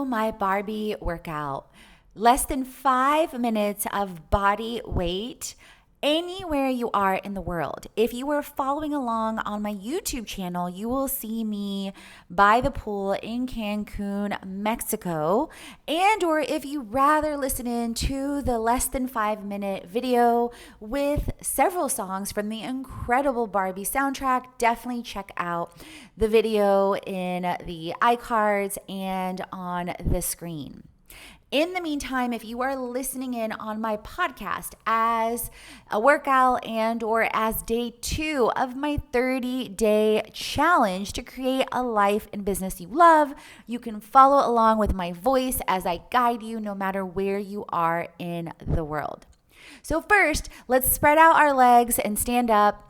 my Barbie workout. Less than 5 minutes of body weight anywhere you are in the world. If you were following along on my YouTube channel, you will see me by the pool in Cancun, Mexico. And or if you rather listen in to the less than 5 minute video with several songs from the incredible Barbie soundtrack, definitely check out the video in the iCards and on the screen. In the meantime, if you are listening in on my podcast as a workout and or as day 2 of my 30-day challenge to create a life and business you love, you can follow along with my voice as I guide you no matter where you are in the world. So first, let's spread out our legs and stand up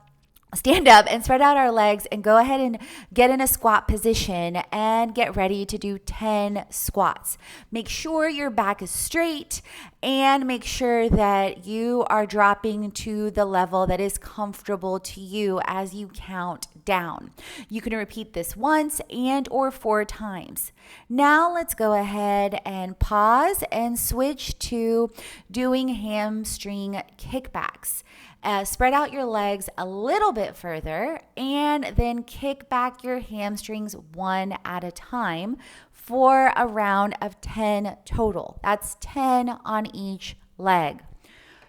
and spread out our legs and go ahead and get in a squat position and get ready to do 10 squats. Make sure your back is straight and make sure that you are dropping to the level that is comfortable to you as you count down. You can repeat this once and or 4 times. Now let's go ahead and pause and switch to doing hamstring kickbacks. Spread out your legs a little bit further and then kick back your hamstrings one at a time for a round of 10 total. That's 10 on each leg.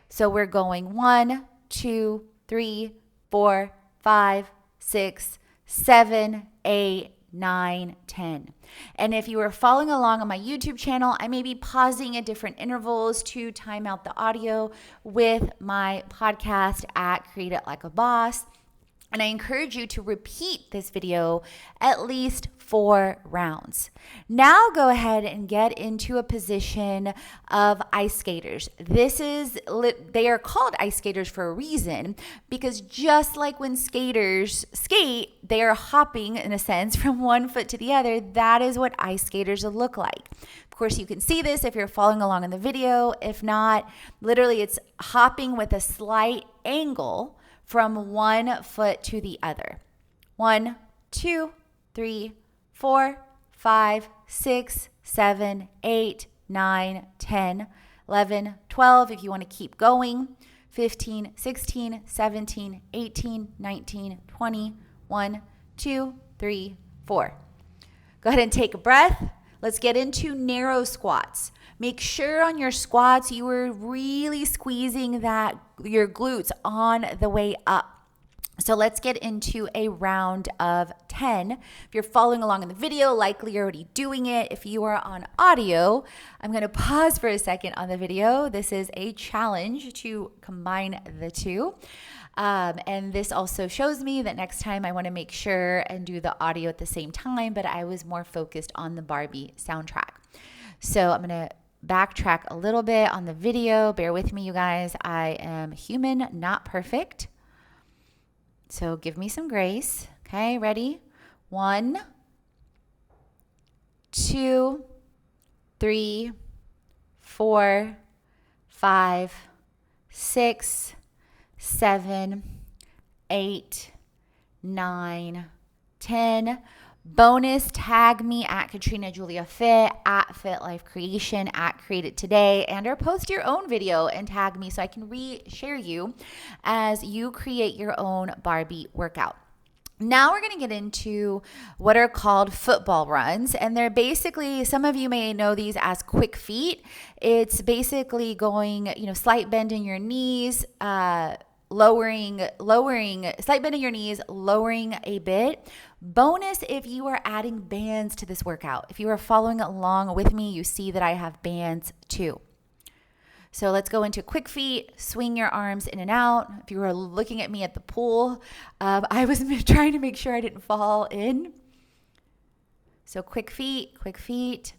So we're going 1, 2, 3, 4, 5, 6, 7, 8, 9, 10. And if you are following along on my YouTube channel, I may be pausing at different intervals to time out the audio with my podcast at Create It Like a Boss. And I encourage you to repeat this video at least 4 rounds. Now go ahead and get into a position of ice skaters. They are called ice skaters for a reason, because just like when skaters skate, they are hopping in a sense from one foot to the other. That is what ice skaters look like. Of course, you can see this if you're following along in the video. If not, literally it's hopping with a slight angle from one foot to the other. 1, 2, 3, 4, 5, 6, 7, 8, 9, 10, 11, 12 if you want to keep going, 15, 16, 17, 18, 19, 20, 1, 2, 3, 4. Go ahead and take a breath. Let's get into narrow squats. Make sure on your squats you are really squeezing your glutes on the way up. So let's get into a round of 10. If you're following along in the video, likely you're already doing it. If you are on audio, I'm going to pause for a second on the video. This is a challenge to combine the two. And this also shows me that next time I want to make sure and do the audio at the same time, but I was more focused on the Barbie soundtrack. So I'm going to backtrack a little bit on the video. Bear with me, you guys. I am human, not perfect. So give me some grace. Okay, ready? 1, 2, 3, 4, 5, 6, 7, 8, 9, 10. Bonus, tag me at Katrina Julia Fit, at Fit Life Creation, at Create It Today, and or post your own video and tag me so I can re-share you as you create your own Barbie workout. Now we're going to get into what are called football runs, and they're basically, some of you may know these as quick feet. It's basically going, slight bend in your knees, lowering, slight bend in your knees, lowering a bit. Bonus if you are adding bands to this workout. If you are following along with me, you see that I have bands too. So let's go into quick feet, swing your arms in and out. If you were looking at me at the pool, I was trying to make sure I didn't fall in. So quick feet.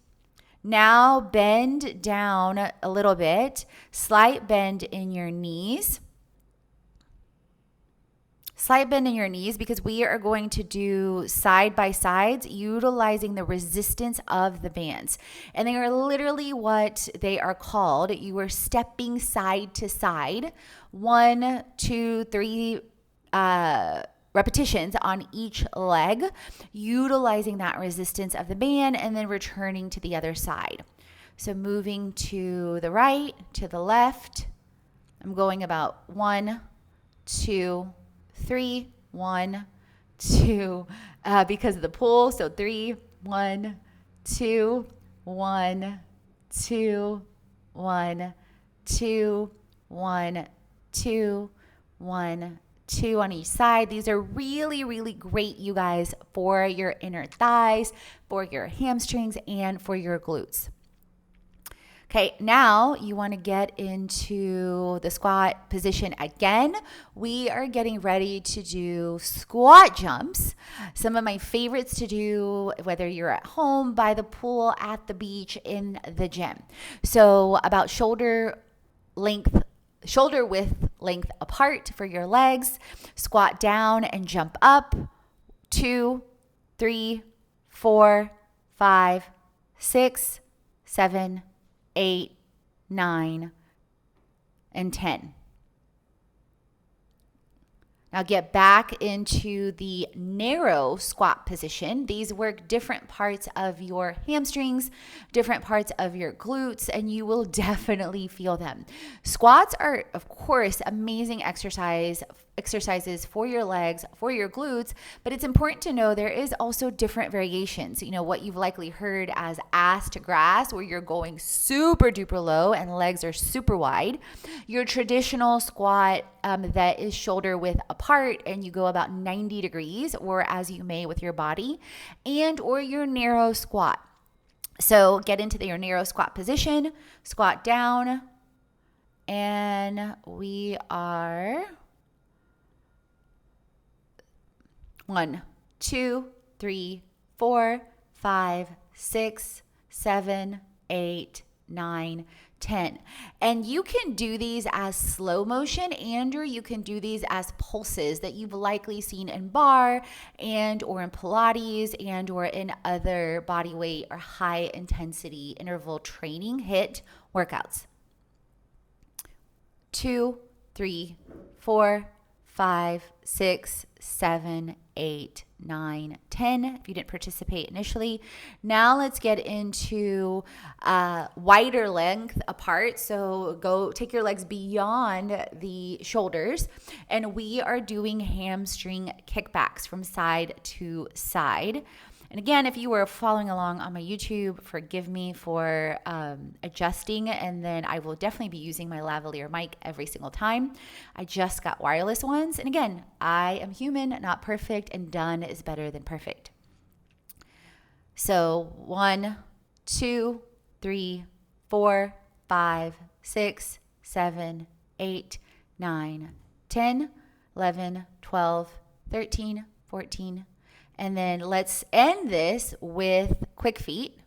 Now bend down a little bit, slight bend in your knees. Slight bend in your knees because we are going to do side by sides utilizing the resistance of the bands. And they are literally what they are called. You are stepping side to side. 1, 2, 3 repetitions on each leg, utilizing that resistance of the band and then returning to the other side. So moving to the right, to the left. I'm going about 1, 2, 3, 1, 2, because of the pull. So 3, 1, 2, 1, 2, 1, 2, 1, 2, 1, 2 on each side. These are really, really great, you guys, for your inner thighs, for your hamstrings, and for your glutes. Okay, now you want to get into the squat position again. We are getting ready to do squat jumps. Some of my favorites to do, whether you're at home, by the pool, at the beach, in the gym. So about shoulder width length apart for your legs. Squat down and jump up. 2, 3, 4, 5, 6, 7, 8, 9, and 10. Now get back into the narrow squat position. These work different parts of your hamstrings, different parts of your glutes, and you will definitely feel them. Squats are, of course, amazing exercises for your legs, for your glutes, but it's important to know there is also different variations. You know, what you've likely heard as ass to grass, where you're going super duper low and legs are super wide. Your traditional squat that is shoulder width apart and you go about 90 degrees, or as you may with your body, and or your narrow squat. So get into your narrow squat position, squat down, and we are 1, 2, 3, 4, 5, 6, 7, 8, 9, 10. And you can do these as slow motion, and or you can do these as pulses that you've likely seen in bar and or in Pilates and or in other body weight or high intensity interval training HIIT workouts. 2, 3, 4, 5, 6, 7, 8, 9, 10 if you didn't participate initially. Now let's get into wider length apart. So go take your legs beyond the shoulders, and we are doing hamstring kickbacks from side to side. And again, if you were following along on my YouTube, forgive me for adjusting, and then I will definitely be using my lavalier mic every single time. I just got wireless ones. And again, I am human, not perfect, and done is better than perfect. So 1, 2, 3, 4, 5, 6, 7, 8, 9, 10, 11, 12, 13, 14, and then let's end this with quick feet.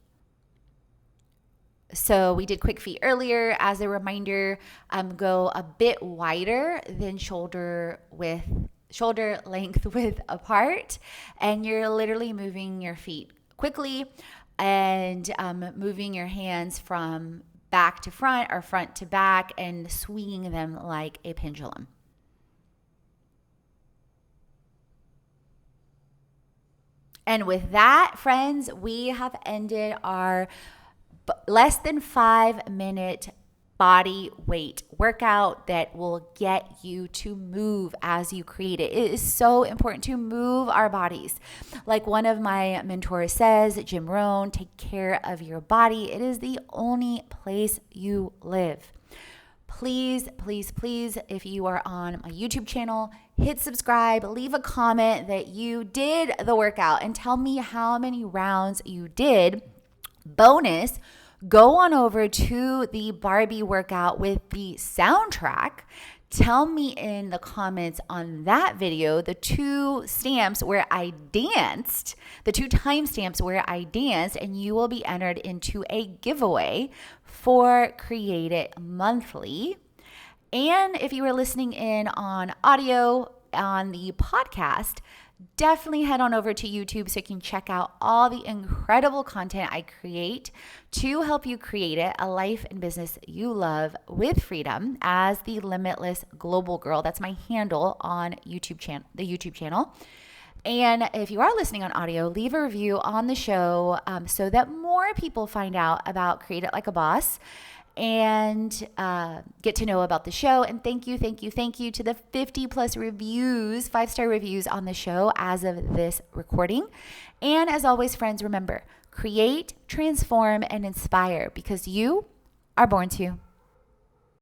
So we did quick feet earlier. As a reminder, go a bit wider than shoulder length width apart. And you're literally moving your feet quickly and moving your hands from back to front or front to back and swinging them like a pendulum. And with that, friends, we have ended our less than 5-minute body weight workout that will get you to move as you create it. It is so important to move our bodies. Like one of my mentors says, Jim Rohn, take care of your body. It is the only place you live. Please, please, please, if you are on my YouTube channel, hit subscribe, leave a comment that you did the workout and tell me how many rounds you did. Bonus, go on over to the Barbie Workout with the soundtrack. Tell me in the comments on that video the 2 stamps where I danced, the 2 timestamps where I danced, and you will be entered into a giveaway for Create It Monthly. And if you are listening in on audio on the podcast, definitely head on over to YouTube so you can check out all the incredible content I create to help you create it, a life and business you love with freedom as the Limitless Global Girl. That's my handle on the YouTube channel. And if you are listening on audio, leave a review on the show so that more people find out about Create It Like a Boss and get to know about the show. And thank you to the 50 plus reviews, 5-star reviews on the show as of this recording. And as always, friends, remember, create, transform, and inspire because you are born to.